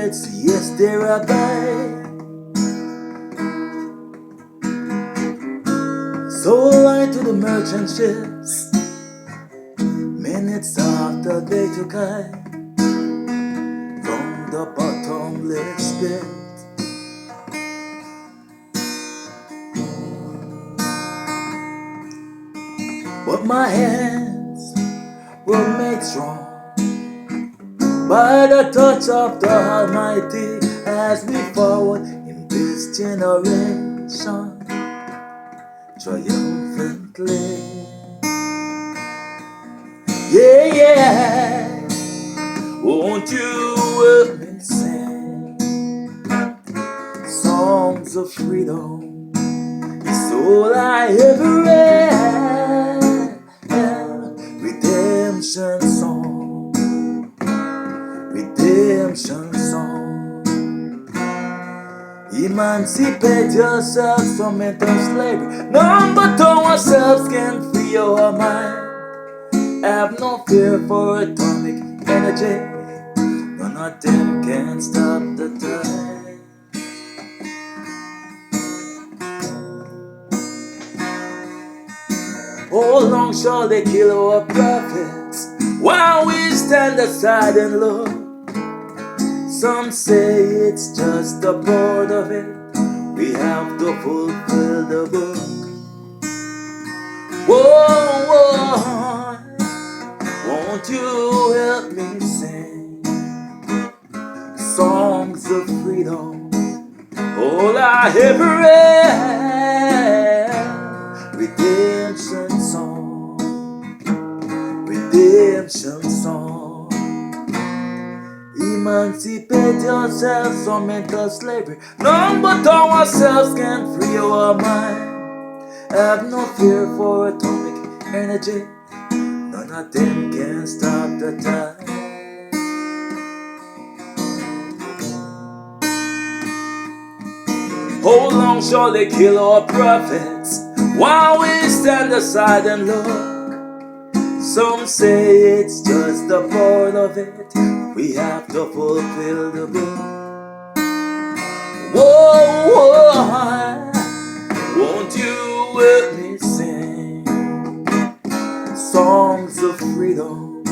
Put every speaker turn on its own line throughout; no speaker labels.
poets, yes, they rabbi. Sold light to the merchant ships, minutes after they took high from the bottomless pit. But my hands were made strong by the touch of the Almighty as we forward in this generation triumphantly. Yeah, yeah. Won't you help me sing songs of freedom? It's all I ever had. Redemption song, redemption song. Emancipate yourselves from mental slavery. None but ourselves can free our mind. Have no fear for atomic energy. None of them can stop the tide. How long shall they kill our prophets while we stand aside and look? Some say it's just a part of it. We have to fulfill the book. Whoa, whoa, won't you help me sing songs of freedom? All I ever had. Redemption song, redemption song. Emancipate yourselves from mental slavery. None but ourselves can free our mind. Have no fear for atomic energy. None of them can stop the tide. How long shall they kill our prophets while we stand aside and look? Some say it's just a part of it. We have to fulfill the book. Whoa, whoa, won't you help me sing songs of freedom?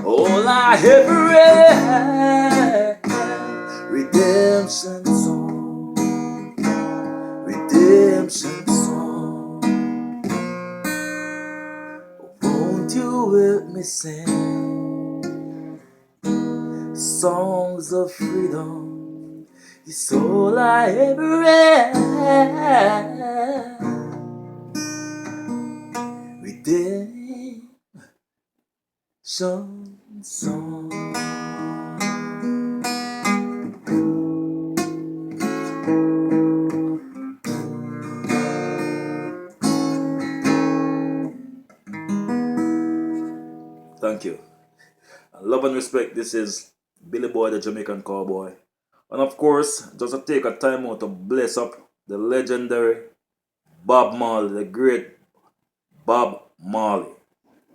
All I ever had. Redemption song, redemption song. Won't you help me sing songs of freedom? It's all I ever had. Redemption song. Thank you. Love and respect. This is Billy Boy, the Jamaican Cowboy. And of course, just to take a time out to bless up the legendary Bob Marley, the great Bob Marley.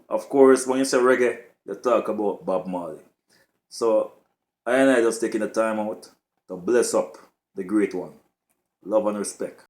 Of course, when you say reggae, you talk about Bob Marley. So, I just taking the time out to bless up the great one. Love and respect.